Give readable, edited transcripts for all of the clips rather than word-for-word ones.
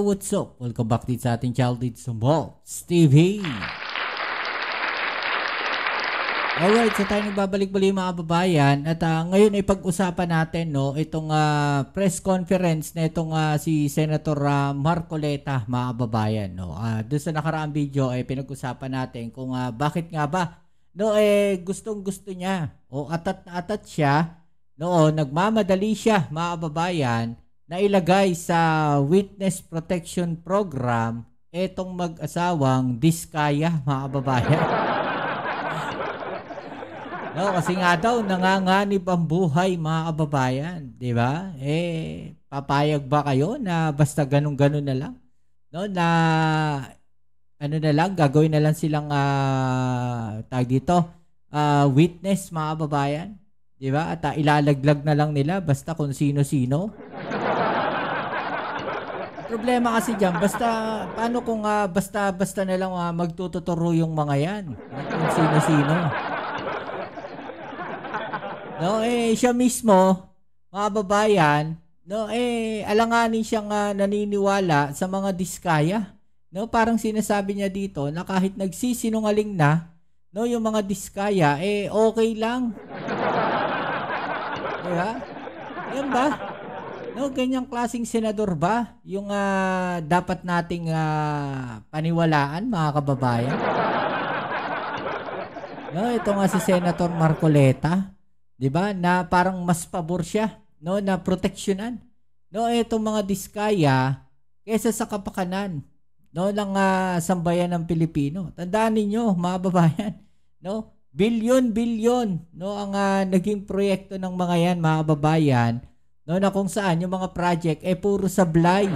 what's up? Welcome back dito sa ating channel dito sa Bolts TV. Alright, so tayo nagbabalik-balik mga kababayan. At ngayon ay pag-usapan natin itong press conference na itong si Senator Marcoleta mga kababayan. Doon sa nakaraang video ay pinag-usapan natin kung bakit nga ba gustong-gusto niya o atat na atat siya, nagmamadali siya mga kababayan na ilagay sa Witness Protection Program itong mag-asawang Diskaya mga kababayan. Kasi nga daw nanganganib ang buhay mga kababayan, di ba? Papayag ba kayo na basta ganun-ganun na lang? Na ano na lang, gagawin na lang silang witness mga kababayan, di ba? At ilalaglag na lang nila basta kung sino-sino. Problema kasi diyan, basta paano kung basta na lang magtututuro yung mga yan, kung sino-sino. Siya mismo, mga babayan, alanganin siyang naniniwala sa mga diskaya. Parang sinasabi niya dito na kahit nagsisinungaling na, yung mga diskaya, okay lang. Diba? Yan ba? Ganyang klaseng senador ba yung dapat nating paniwalaan, mga kababayan? Ito nga si Senator Marcoleta. Diba? Na parang mas pabor siya, na proteksyonan. Itong mga diskaya kaysa sa kapakanan, ng sambayan ng Pilipino. Tandaan ninyo, mga babayan, bilyon-bilyon, ang naging proyekto ng mga yan, mga babayan, na kung saan yung mga project puro sablay.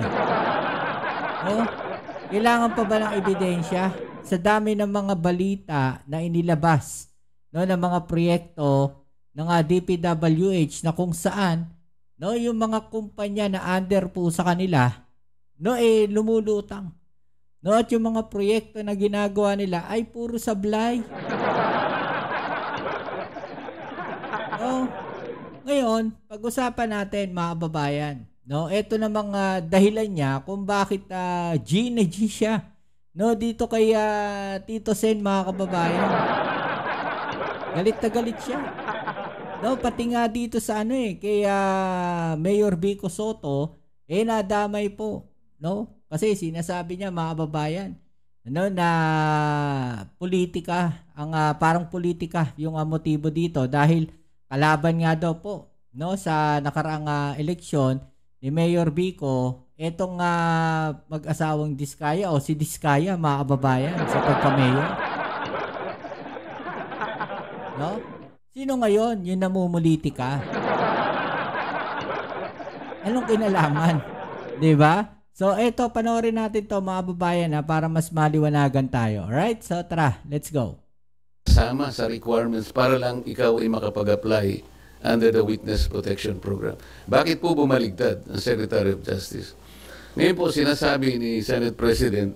Kailangan pa ba ng ebidensya? Sa dami ng mga balita na inilabas, ng mga proyekto ng DPWH na kung saan yung mga kumpanya na under po sa kanila lumulutang. At yung mga proyekto na ginagawa nila ay puro sablay. Ngayon, pag-usapan natin mga kababayan. Ito na mga dahilan niya kung bakit G na G siya. Dito kay Tito Sen mga kababayan. Galit na galit siya. Pati nga dito sa kay Mayor Vico Soto, nadamay po. Kasi sinasabi niya mga kababayan, na politika, parang politika yung motibo dito dahil kalaban nga daw po, sa nakaraang eleksyon ni Mayor Vico, etong mag-asawang Diskaya o si Diskaya mga kababayan sa pagka-mayor. Sino ngayon yung namumulitika? Anong kinalaman? Diba? So, eto, panoorin natin to mga babayan para mas maliwanagan tayo. Alright? So, tara, let's go. Sama sa requirements para lang ikaw ay makapag-apply under the Witness Protection Program. Bakit po bumaligtad ang Secretary of Justice? Ngayon po, sinasabi ni Senate President,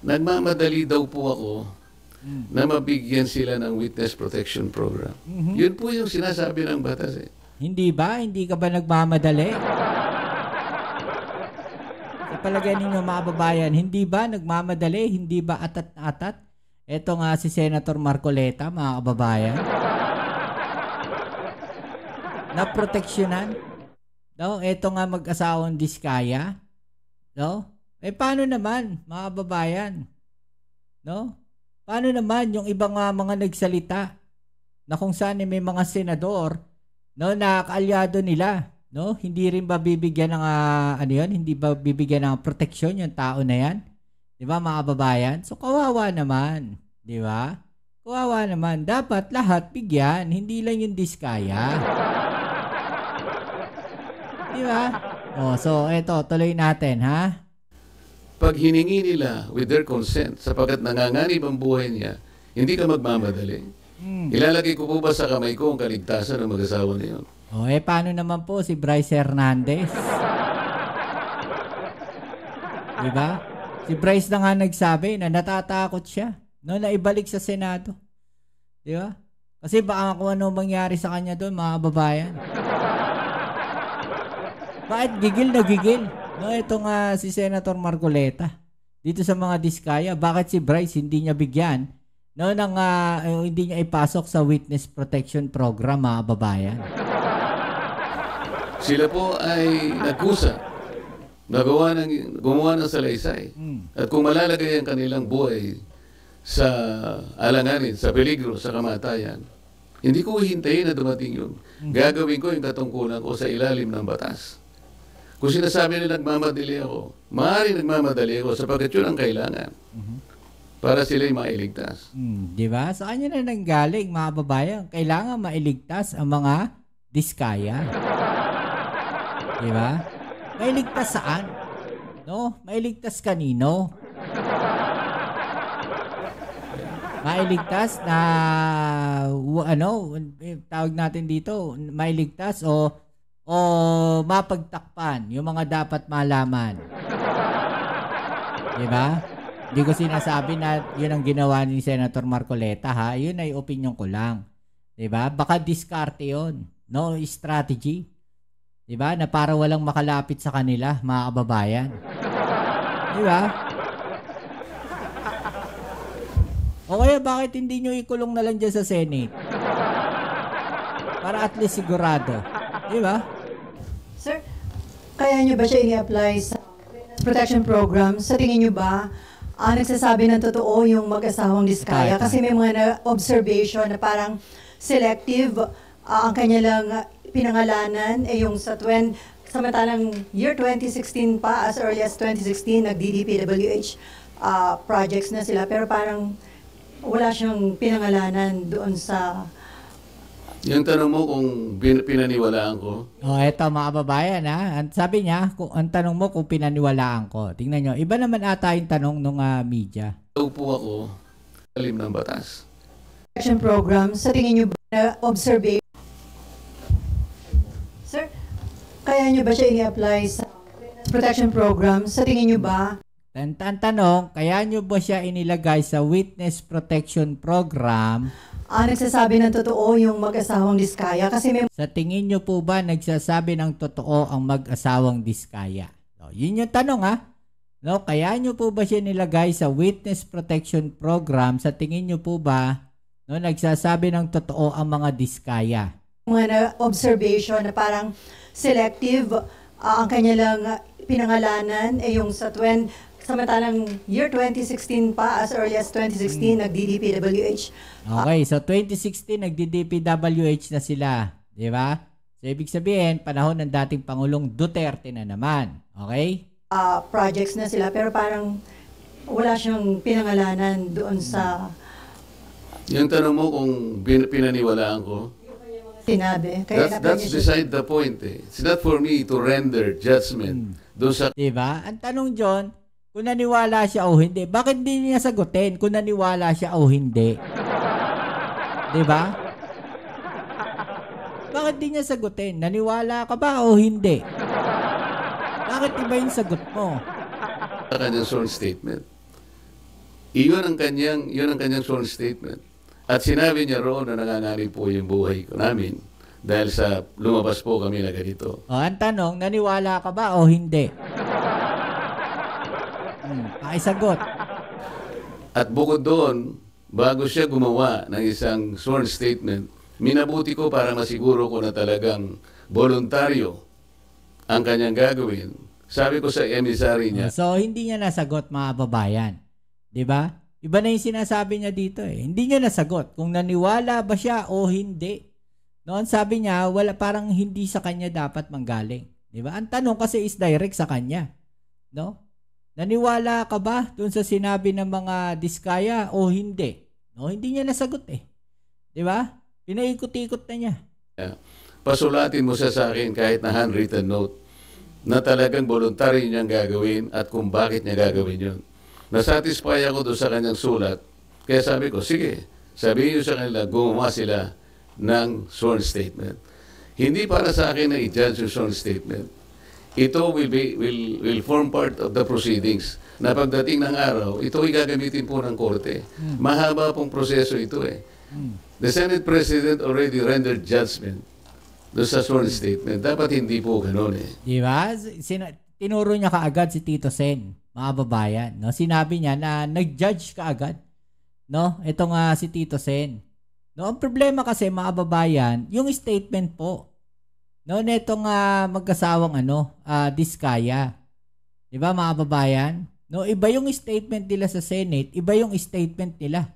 nagmamadali daw po ako na mabigyan sila ng Witness Protection Program. Yun po yung sinasabi ng batas. Hindi ba? Hindi ka ba nagmamadali? Sa palagay ninyo mga babayan, hindi ba nagmamadali? Hindi ba atat na atat? Ito nga si Senator Marcoleta, mga kababayan. Naproteksyonan. Ito nga mag-asawang Diskaya. Paano naman, mga kababayan? Paano naman yung ibang mga nagsalita na kung saan may mga senador na kaalyado nila, hindi rin ba bibigyan ng hindi ba bibigyan ng proteksyon yung tao na yan? 'Di ba mga kababayan? So kawawa naman, 'di ba? Kawawa naman. Dapat lahat bigyan, hindi lang yung Diskaya. 'Di ba? So eto, tuloy natin, ha? Pag hiningi nila with their consent, sapagkat nanganganib ang buhay niya, hindi ka magmamadali. Ilalagay ko po ba sa kamay ko ang kaligtasan ng mag-asawa niyo? Paano naman po si Bryce Hernandez? Diba? Si Bryce na nga nagsabi na natatakot siya na ibalik sa Senado. Diba? Kasi baka kung ano mangyari sa kanya doon, mga babayan. Bakit gigil na gigil? No, itong si Senator Marcoleta. Dito sa mga diskaya, bakit si Bryce hindi niya bigyan no nang hindi niya ipasok sa witness protection program, mga babayan? Sila po ay nagkusa gumawa ng salaysay. At kung malalagay ang kanilang buhay sa alanganin, sa peligro, sa kamatayan, hindi ko hihintayin na dumating yun. Gagawin ko yung katungkulan ko sa ilalim ng batas. Kung sinasabi nila nagmamadali ako, maaaring nagmamadali ako sapagkat yun ang kailangan para sila'y mailigtas. Di ba? Sa kanya na nanggaling, mga babayan. Kailangan mailigtas ang mga diskaya. Di ba? Mailigtas saan? No? Mailigtas kanino? Mailigtas na tawag natin dito, mailigtas o mapagtakpan yung mga dapat malaman. Diba? Hindi ko sinasabi na yun ang ginawa ni Senator Marcoleta, ha? Yun ay opinion ko lang. Diba? Baka diskarte yun. No? Strategy. Diba? Na para walang makalapit sa kanila, mga kababayan. Diba? O kaya bakit hindi nyo ikulong na lang dyan sa Senate? Para at least sigurado. Diba? Sir, kaya nyo ba siya ini-apply sa protection program? Sa tingin nyo ba, nagsasabi ng totoo yung mag-asawang diskaya? Kasi may mga observation na parang selective ang kanya lang pinangalanan yung samantalang year 2016 pa, as early as 2016, nag-DDPWH projects na sila, pero parang wala siyang pinangalanan doon sa... Yung tanong mo kung pinaniwalaan ko? Eto mga babayan, ha. Sabi niya, ang tanong mo kung pinaniwalaan ko. Tingnan nyo, iba naman ata yung tanong ng media. Ito po ako, alim ng batas. Protection program, sa tingin nyo ba na observation? Sir, kaya nyo ba siya ini-apply sa protection program? Sa tingin nyo ba? Ang tanong, kaya nyo ba siya inilagay sa witness protection program? Nagsasabi ng totoo yung mag-asawang diskaya kasi may... Sa tingin nyo po ba nagsasabi ng totoo ang mag-asawang diskaya? So, yun yung tanong, ha? No, kaya nyo po ba siya nilagay sa witness protection program? Sa tingin nyo po ba nagsasabi ng totoo ang mga diskaya? Mga observation na parang selective ang kanya lang pinangalanan yung samantalang year 2016 pa, as early as 2016, nag-DDPWH. Okay, so 2016 nag-DDPWH na sila, di ba? So ibig sabihin, panahon ng dating Pangulong Duterte na naman. Okay? Projects na sila, pero parang wala siyang pinangalanan doon sa... Yung tanong mo kung pinaniwalaan ko? Sinabi. That's beside the point. It's not for me to render judgment doon sa... Diba? Ang tanong John, kung naniwala siya o hindi, bakit hindi niya sagutin kung naniwala siya o hindi? Diba? Bakit di niya sagutin? Naniwala ka ba o hindi? Bakit iba yung sagot mo? Sa kanyang sworn statement. Iyon ang kanyang sworn statement. At sinabi niya roon na nanganganib po yung buhay ko namin dahil sa lumabas po kami na ganito. O, ang tanong, naniwala ka ba o hindi? Pakisagot. At bukod doon, bago siya gumawa ng isang sworn statement, minabuti ko para masiguro ko na talagang voluntaryo ang kanyang gagawin. Sabi ko sa emissary niya. So, hindi niya nasagot, mga babayan. Diba? Iba na yung sinasabi niya dito eh. Hindi niya nasagot kung naniwala ba siya o hindi. Noon sabi niya, parang hindi sa kanya dapat manggaling. Diba? Ang tanong kasi is direct sa kanya. No? Naniwala ka ba dun sa sinabi ng mga diskaya o hindi? No, hindi niya nasagot eh. Di ba? Pinaikot-ikot na niya. Pasulatin mo sa akin kahit na handwritten note na talagang voluntary niyang gagawin at kung bakit niya gagawin yun. Nasatisfy ako doon sa kanyang sulat. Kaya sabi ko, sige, sabihin niyo sa kanila, gumawa sila ng sworn statement. Hindi para sa akin na i-judge yung sworn statement. Ito will form part of the proceedings na pagdating ng araw, ito ay gagamitin po ng korte. Mahaba pong proseso ito eh. The Senate President already rendered judgment doon sa sworn statement. Dapat hindi po gano'n eh. Di ba? tinuro niya kaagad si Tito Sen, mga babayan. No? Sinabi niya na nag-judge kaagad, no? Ito nga si Tito Sen. No, ang problema kasi, mga babayan, yung statement po, no, netong mag-asawang Diskaya. 'Di ba, mga babayan? No, iba yung statement nila sa Senate, iba yung statement nila,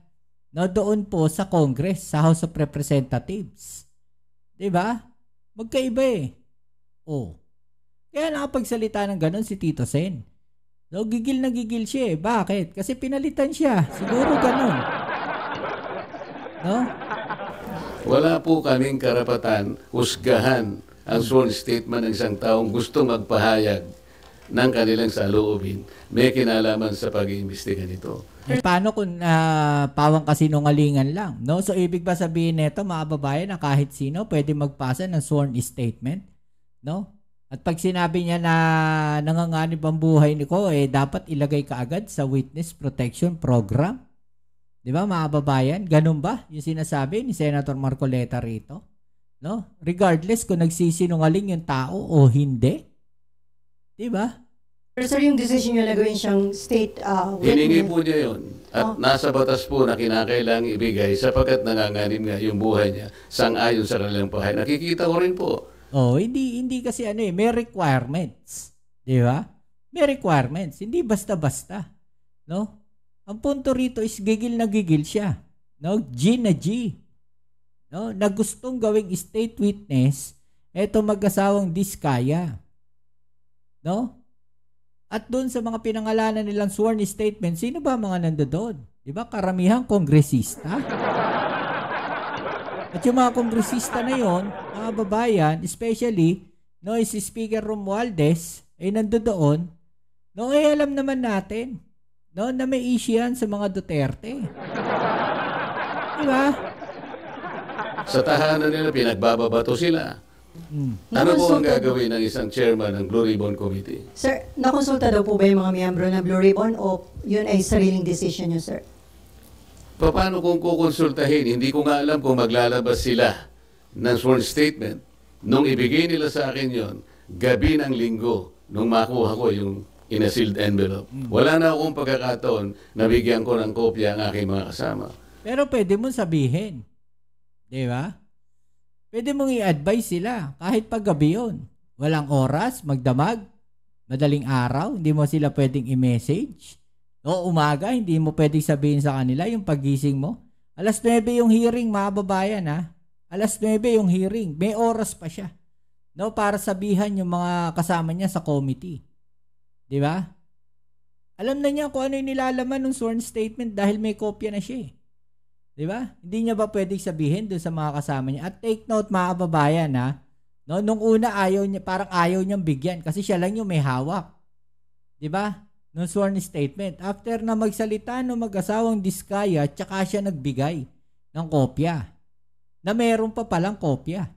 no, doon po sa Congress, sa House of Representatives. 'Di ba? Magkaiba eh. Oh. Kaya nakapagsalita ng ganun si Tito Sen. No, gigil na gigil siya eh. Bakit? Kasi pinalitan siya. Siguro ganun. No? Wala po kaming karapatan husgahan ang sworn statement ng isang taong gusto magpahayag ng kanilang saloobin. May kinalaman sa pag-iimbestiga nito. Paano kung pawang kasinungalingan lang? No? So, ibig ba sabihin nito, mga babae, na kahit sino pwede magpasa ng sworn statement? No? At pag sinabi niya na nanganganib ang buhay niko, dapat ilagay kaagad sa Witness Protection Program. Di ba, mga babayan? Ganun ba yung sinasabi ni Senator Marcoleta rito? No? Regardless kung nagsisinungaling yung tao o hindi. Di ba? Pero sir, yung decision nyo na gawin siyang state Hiningi po niya yun. At nasa batas po na kinakailangang ibigay sapagkat nanganganib nga yung buhay niya sang-ayon sa kanilang pahay. Nakikita ko rin po. Hindi kasi may requirements. Di ba? May requirements. Hindi basta-basta. No? Ang punto rito is gigil na gigil siya. No? G na G. No? Na gustong gawing state witness, eto mag-asawang Diskaya. No? At doon sa mga pinangalanan nilang sworn statement, sino ba mga nandoon? Di ba? Karamihang kongresista. At yung mga kongresista na yon, mga babayan, especially, no, si Speaker Romualdez, ay nandoon, no, alam naman natin, no, na may issue yan sa mga Duterte. Di ba? Sa tahanan nila, pinagbababato sila. Ano po ang gagawin ng isang chairman ng Blue Ribbon Committee? Sir, nakonsulta daw po ba yung mga miyembro ng Blue Ribbon o yun ay sariling decision nyo, sir? Paano kung kukonsultahin? Hindi ko nga alam kung maglalabas sila ng sworn statement. Nung ibigay nila sa akin yon, gabi ng linggo, nung makuha ko yung in a sealed envelope. Wala na akong pagkakataon na bigyan ko ng kopya ang aking mga kasama. Pero pwede mong sabihin. Di ba? Pwede mong i-advise sila kahit pag gabi yun. Walang oras, magdamag, madaling araw, hindi mo sila pwedeng i-message. O umaga, hindi mo pwedeng sabihin sa kanila yung pagising mo. 9:00 yung hearing, mga babayan ha. 9:00 yung hearing. May oras pa siya. No, para sabihan yung mga kasama niya sa committee. Di ba? Alam na niya kung ano yung nilalaman ng sworn statement dahil may kopya na siya eh. Di ba? Hindi niya ba pwedeng sabihin doon sa mga kasama niya? At take note, mga kababayan ha. No, nung una parang ayaw niyang bigyan kasi siya lang yung may hawak. Di ba? Nung sworn statement. After na magsalita ng mag-asawang Diskaya, tsaka siya nagbigay ng kopya. Na meron pa palang kopya.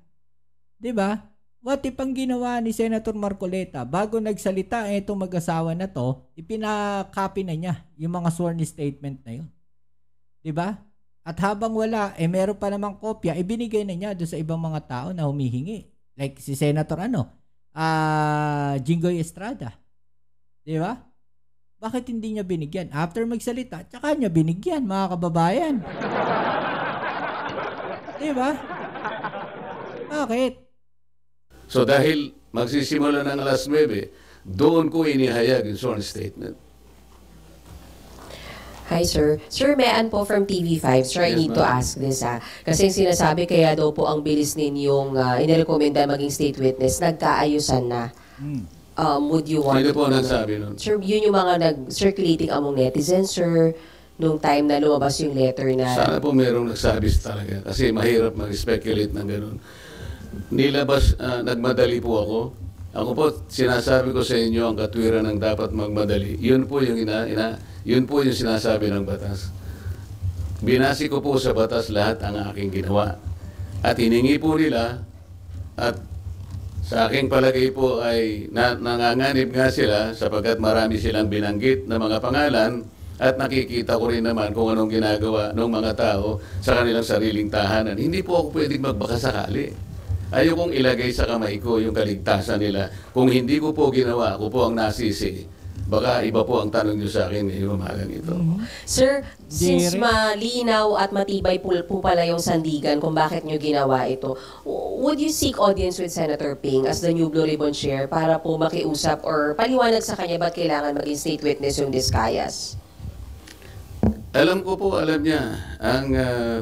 Di ba? What if ang ginawa ni Senator Marcoleta, bago nagsalita itong mag-asawa na to, ipinakopy na niya yung mga sworn statement na yun. Di ba? At habang wala, meron pa namang kopya, ibinigay na niya doon sa ibang mga tao na humihingi. Like si Senator Jinggoy Estrada. Di ba? Bakit hindi niya binigyan? After magsalita, tsaka niya binigyan, mga kababayan. Di ba? Bakit? So dahil magsisimula ng 9:00, doon ko inihayag yung sworn statement. Hi, sir. Sir Mean po from TV5. Sir, I Yes, need to ma'am. ask this. Kasi sinasabi kaya daw po ang bilis ninyong inirekomenda maging state witness, nagkaayusan na. Would you want Sino po to- nagsabi nun? Sir, yun yung mga nag-circulating among netizens, sir, nung time na lumabas yung letter na... Sana po merong nagsabi talaga kasi mahirap mag-speculate ng ganun. Nilabas, nagmadali po ako. Ako po, sinasabi ko sa inyo ang katwiran ng dapat magmadali. Yun po yung yun po yung sinasabi ng batas. Binasi ko po sa batas lahat ang aking ginawa. At hiningi po nila at sa aking palagay po ay nanganganib nga sila sapagkat marami silang binanggit na mga pangalan at nakikita ko rin naman kung anong ginagawa ng mga tao sa kanilang sariling tahanan. Hindi po ako pwedeng magbakasakali. Ayokong ilagay sa kamay ko yung kaligtasan nila. Kung hindi ko po ginawa, ako po ang nasisi. Baka iba po ang tanong nyo sa akin ngayong umagang ito. Sir, since malinaw at matibay po pala yung sandigan kung bakit nyo ginawa ito, would you seek audience with Senator Ping as the new Blue Ribbon Chair para po makiusap or paliwanag sa kanya ba't kailangan maging state witness yung Discayas? Alam ko po, alam niya ang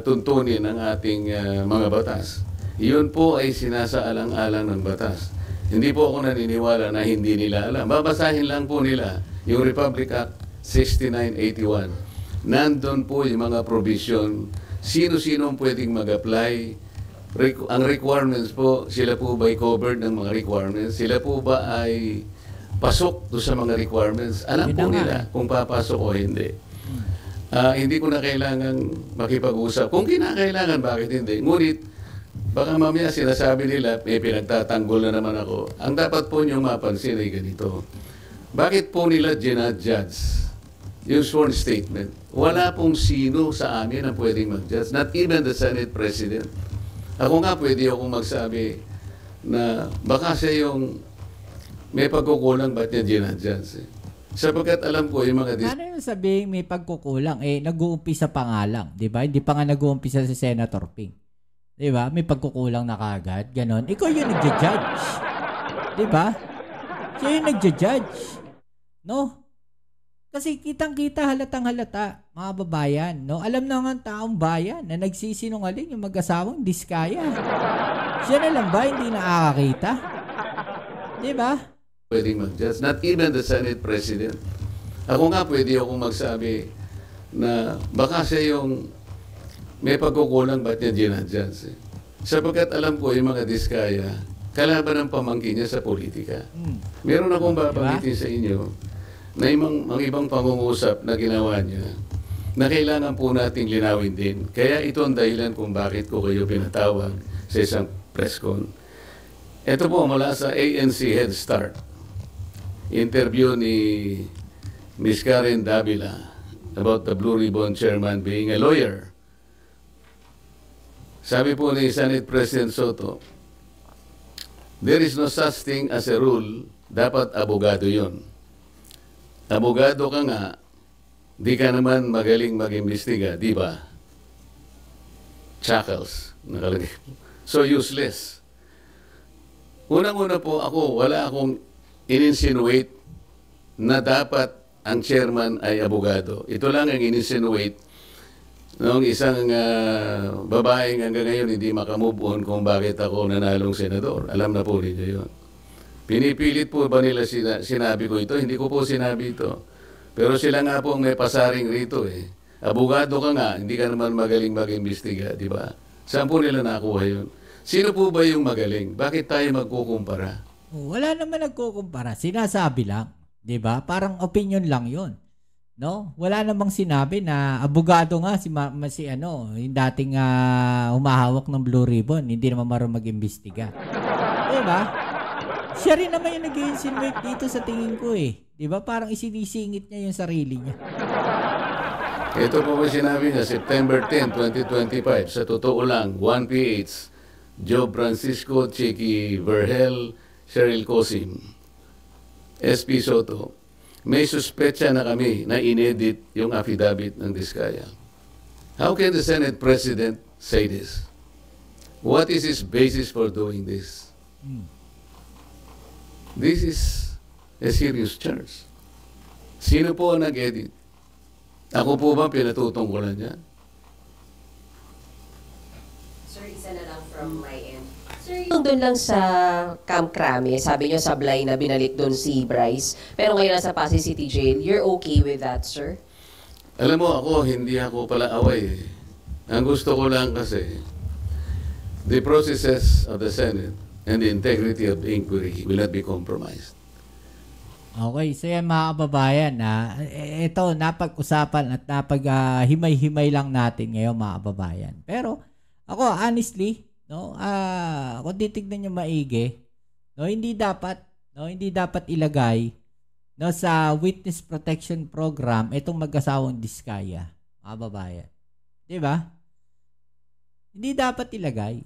tuntunin ng ating mga batas. Iyon po ay sinasaalang-alang ng batas. Hindi po ako naniniwala na hindi nila alam. Babasahin lang po nila yung Republic Act 6981. Nandun po yung mga provision. Sino-sino ang pwedeng mag-apply. Ang requirements po, sila po ba ay covered ng mga requirements? Sila po ba ay pasok doon sa mga requirements? Alam po nila kung papasok o hindi. Hindi ko na kailangan makipag-usap. Kung kinakailangan, bakit hindi? Ngunit, baka mamaya sinasabi nila, pinagtatanggol na naman ako. Ang dapat po niyong mapansin ay ganito. Bakit po nila ginadjudge yung sworn statement? Wala pong sino sa amin ang pwedeng mag-judge. Not even the Senate President. Ako nga pwede akong magsabi na baka siya yung may pagkukulang ba't niya ginadjudge. Sapagkat alam ko yung mga... Ano yung sabihin may pagkukulang? Nag-uumpisa pa nga lang. Diba? Hindi pa nga nag-uumpisa si Senator Ping. Diba? May pagkukulang na kagad. Ganon. Ikaw yung nagja-judge. Diba? Siya yung nagja-judge. No? Kasi kitang-kita, halatang-halata, mga babayan. No? Alam na nga ang taong bayan na nagsisinungaling yung mag-asawang Diskaya. Siya na lang ba hindi nakakakita? Diba? Pwedeng mag-judge. Not even the Senate President. Ako nga pwede akong magsabi na baka siya yung may pagkukulang ba't niya ginadjudge. Sapagkat alam ko yung mga Diskaya, kalaban ng pamangkin niya sa politika. Meron akong babanggitin sa inyo na mga ibang pangungusap na ginawa niya na kailangan po nating linawin din. Kaya ito ang dahilan kung bakit ko kayo pinatawag sa isang press con. Ito po mula sa ANC Head Start. Interview ni Ms. Karen Davila about the Blue Ribbon Chairman being a lawyer. Sabi po ni Senate President Soto, there is no such thing as a rule, dapat abogado yon. Abogado ka nga, di ka naman magaling mag-imbestiga, di ba? Chuckles. Nakalagay. So useless. Unang-una po ako, wala akong in-insinuate na dapat ang chairman ay abogado. Ito lang ang in-insinuate noong isang babaeng hanggang ngayon hindi makamove on kung bakit ako nanalong senador. Alam na po ninyo yun. Pinipilit po ba nila sinabi ko ito? Hindi ko po sinabi ito. Pero sila nga po may pasaring rito eh. Abogado ka nga, hindi ka naman magaling mag-imbestiga, di ba? Saan po nila nakuha yun? Sino po ba yung magaling? Bakit tayo magkukumpara? Wala naman nagkukumpara. Sinasabi lang. 'Di ba? Parang opinion lang 'yon. No? Wala namang sinabi na abogado nga si yung dating humahawak ng Blue Ribbon, hindi naman marunong mag-imbestiga. 'Di ba? Siya rin naman yung nag-insinuate dito sa tingin ko eh. 'Di ba? Parang isinisingit niya yung sarili niya. Ito po sinabi niya, September 10, 2025. Sa totoo lang, 1PH, Joe Francisco, Chicky Vergel, Cheryl Cosim, SP Soto, may suspetsa na kami na inedit yung affidavit ng Diskaya. How can the Senate President say this? What is his basis for doing this? This is a serious charge. Sino po ang nag-edit? Ako po ba pinatutungkulan niya? Sir, isa na lang from my end. Sir, yung doon lang sa Camp Crame, sabi nyo sablay na binalik doon si Bryce, pero ngayon nasa Pasay City Jail, you're okay with that, sir? Alam mo ako, hindi ako pala away. Ang gusto ko lang kasi, the processes of the Senate and the integrity of the inquiry will not be compromised. Okay, so yan mga kababayan, ito napag-usapan at napag-himay-himay lang natin ngayon mga kababayan. Pero ako honestly, no, kung titignan niyo maigi, no, hindi dapat ilagay no sa witness protection program itong mag-asawang Diskaya, mga kababayan. 'Di ba? Hindi dapat ilagay.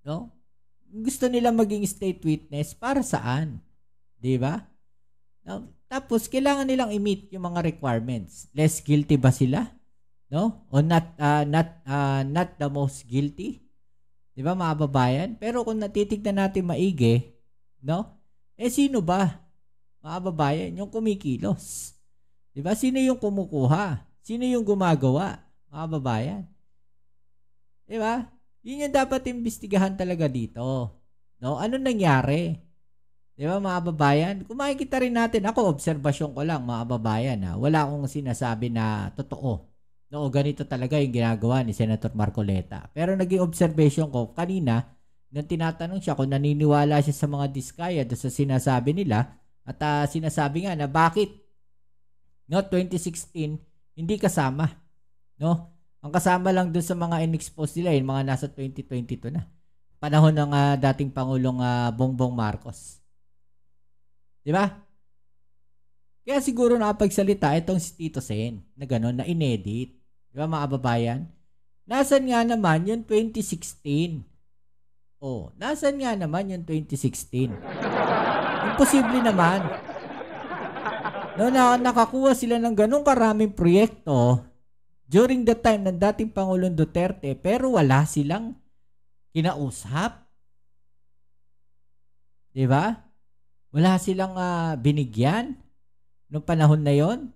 No? gusto nila maging state witness para saan? 'Di ba? Tapos kailangan nilang i-meet yung mga requirements. Less guilty ba sila? No? O not the most guilty? 'Di ba, mga kababayan? Pero kung natitignan natin maigi, no? Sino ba? Mga kababayan, yung kumikilos. 'Di ba? Sino yung kumukuha? Sino yung gumagawa? Mga kababayan. 'Di ba? Yun yung dapat imbestigahan talaga dito. No? Ano nangyari? 'Di ba, mga kababayan? Kung makikita rin natin, ako obserbasyon ko lang, mga kababayan, ha? Wala akong sinasabi na totoo. No, ganito talaga yung ginagawa ni Senator Marcoleta. Pero naging observation ko kanina, nang tinatanong siya kung naniniwala siya sa mga diskaya doon sa sinasabi nila, at sinasabi nga na bakit 2016 hindi kasama. No? Ang kasama lang doon sa mga in-expose nila, yung mga nasa 2022 na. Panahon ng dating Pangulong Bongbong Marcos. Di ba? Kaya siguro nakapagsalita itong si Tito Sen na gano'n, na inedit. Di ba, mga kababayan? Nasaan nga naman yung 2016? Nasaan nga naman yung 2016? Imposible naman. No, nakakuha sila ng ganong karaming proyekto during the time ng dating Pangulong Duterte, pero wala silang kinausap. Di ba? Wala silang binigyan noong panahon na yon.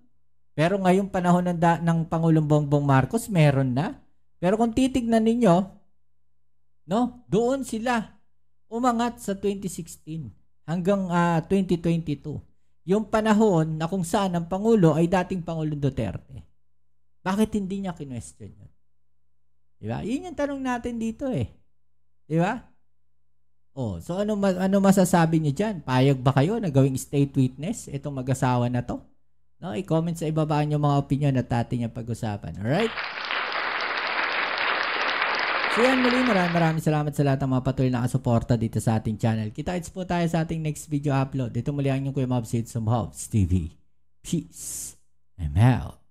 Pero ngayong panahon ng Pangulong Bongbong Marcos, meron na. Pero kung titignan ninyo, no, doon sila umangat sa 2016 hanggang 2022. Yung panahon na kung saan ang Pangulo ay dating Pangulong Duterte. Bakit hindi niya kinwestiyon yun? Diba? Yun yung tanong natin dito eh. Diba? So ano masasabi niyo dyan? Payag ba kayo na gawing state witness itong mag-asawa na to? No, i-comment sa ibaba niyo mga opinion at atin yung pag-usapan. Alright? So yan, muli, maraming salamat sa lahat ng mga patuloy na kasuporta dito sa ating channel. Kita-kits po tayo sa ating next video upload. Dito muli ang inyong Kuya Mobs, Hits of Mobs TV. Peace. I'm out.